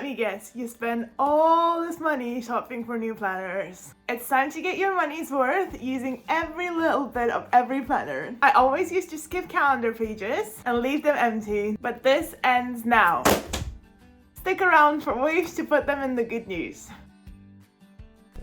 me guess, you spend all this money shopping for new planners. It's time to get your money's worth using every little bit of every planner. I always used to skip calendar pages and leave them empty, but this ends now. Stick around for ways to put them in the good news.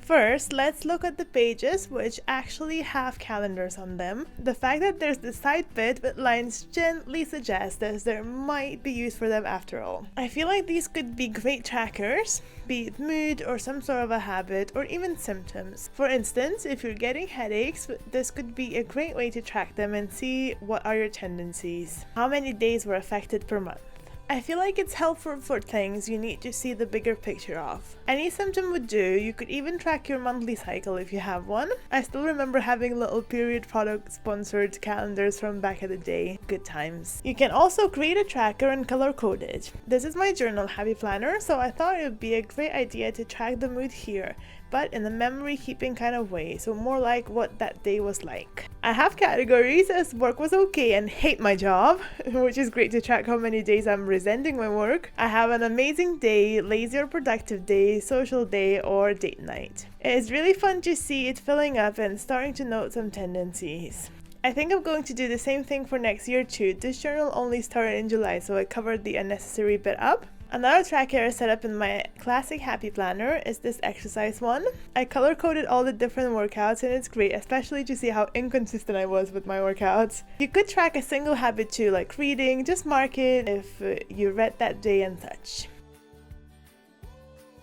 First, let's look at the pages which actually have calendars on them. The fact that there's the side bit with lines gently suggests that there might be use for them after all. I feel like these could be great trackers, be it mood or some sort of a habit or even symptoms. For instance, if you're getting headaches, this could be a great way to track them and see what are your tendencies. How many days were affected per month? I feel like it's helpful for things you need to see the bigger picture of. Any symptom would do. You could even track your monthly cycle if you have one. I still remember having little period product sponsored calendars from back in the day. Good times. You can also create a tracker and color code it. This is my journal Happy Planner, so I thought it would be a great idea to track the mood here, but in a memory keeping kind of way, so more like what that day was like. I have categories as work was okay and hate my job, which is great to track how many days I'm resenting my work. I have an amazing day, lazy or productive day, social day, or date night. It's really fun to see it filling up and starting to note some tendencies. I think I'm going to do the same thing for next year too. This journal only started in July, so I covered the unnecessary bit up. Another tracker I set up in my classic Happy Planner is this exercise one. I color-coded all the different workouts and it's great, especially to see how inconsistent I was with my workouts. You could track a single habit too, like reading, just mark it if you read that day and such.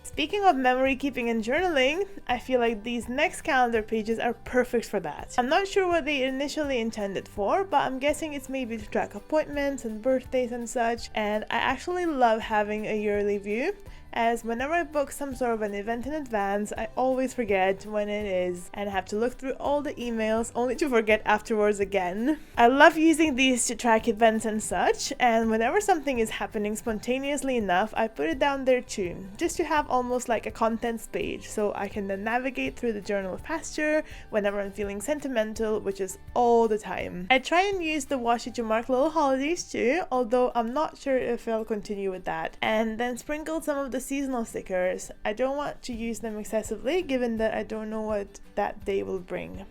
Speaking of memory keeping and journaling, I feel like these next calendar pages are perfect for that. I'm not sure what they initially intended for, but I'm guessing it's maybe to track appointments and birthdays and such, and I actually love having a yearly view, as whenever I book some sort of an event in advance, I always forget when it is and have to look through all the emails only to forget afterwards again. I love using these to track events and such, and whenever something is happening spontaneously enough, I put it down there too, just to have almost like a contents page, so I can then navigate through the journal faster whenever I'm feeling sentimental, which is all the time. I try and use the washi to mark little holidays too, although I'm not sure if I'll continue with that, and then sprinkle some of the seasonal stickers. I don't want to use them excessively given that I don't know what that day will bring.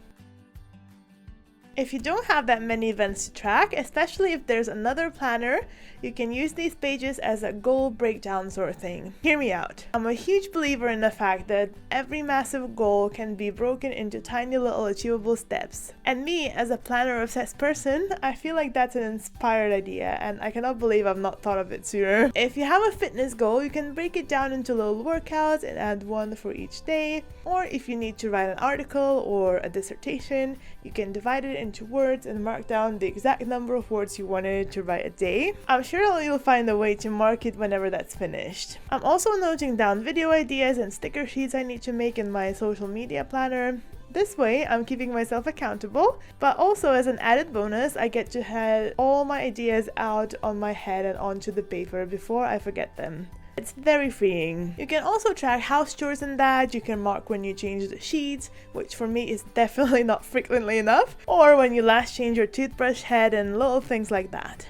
If you don't have that many events to track, especially if there's another planner, you can use these pages as a goal breakdown sort of thing. Hear me out. I'm a huge believer in the fact that every massive goal can be broken into tiny little achievable steps. And me, as a planner-obsessed person, I feel like that's an inspired idea, and I cannot believe I've not thought of it sooner. If you have a fitness goal, you can break it down into little workouts and add one for each day. Or if you need to write an article or a dissertation, you can divide it into words and mark down the exact number of words you wanted to write a day. I'm sure you'll find a way to mark it whenever that's finished. I'm also noting down video ideas and sticker sheets I need to make in my social media planner. This way, I'm keeping myself accountable, but also as an added bonus, I get to have all my ideas out on my head and onto the paper before I forget them. It's very freeing. You can also track house chores and that. You can mark when you change the sheets, which for me is definitely not frequently enough, or when you last change your toothbrush head and little things like that.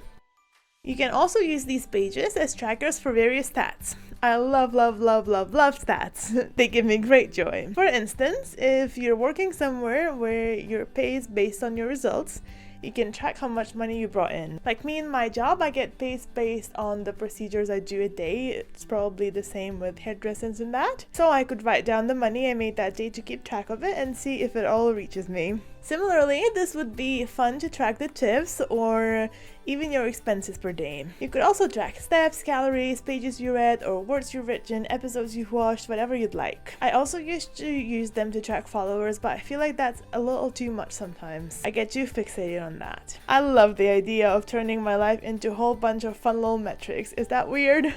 You can also use these pages as trackers for various stats. I love stats. They give me great joy. For instance, if you're working somewhere where your pay is based on your results, you can track how much money you brought in. Like me in my job, I get paid based on the procedures I do a day. It's probably the same with hairdressers and that. So I could write down the money I made that day to keep track of it and see if it all reaches me. Similarly, this would be fun to track the tips or even your expenses per day. You could also track steps, calories, pages you read, or words you've written, episodes you've watched, whatever you'd like. I also used to use them to track followers, but I feel like that's a little too much sometimes. I get too fixated on that. I love the idea of turning my life into a whole bunch of fun little metrics. Is that weird?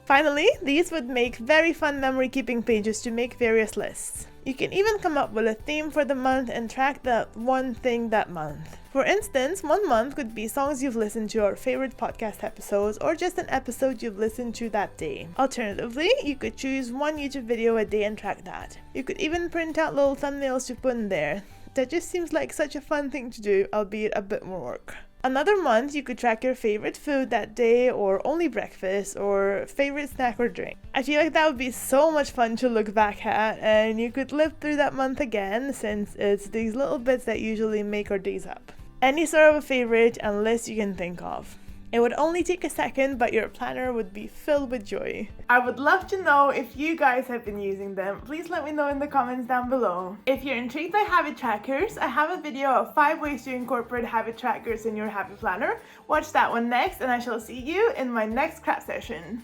Finally, these would make very fun memory keeping pages to make various lists. You can even come up with a theme for the month and track that one thing that month. For instance, one month could be songs you've listened to or favorite podcast episodes, or just an episode you've listened to that day. Alternatively, you could choose one YouTube video a day and track that. You could even print out little thumbnails to put in there. That just seems like such a fun thing to do, albeit a bit more work. Another month, you could track your favorite food that day, or only breakfast, or favorite snack or drink. I feel like that would be so much fun to look back at, and you could live through that month again, since it's these little bits that usually make our days up. Any sort of a favorite and list you can think of. It would only take a second, but your planner would be filled with joy. I would love to know if you guys have been using them. Please let me know in the comments down below. If you're intrigued by habit trackers, I have a video of 5 ways to incorporate habit trackers in your habit planner. Watch that one next, and I shall see you in my next craft session.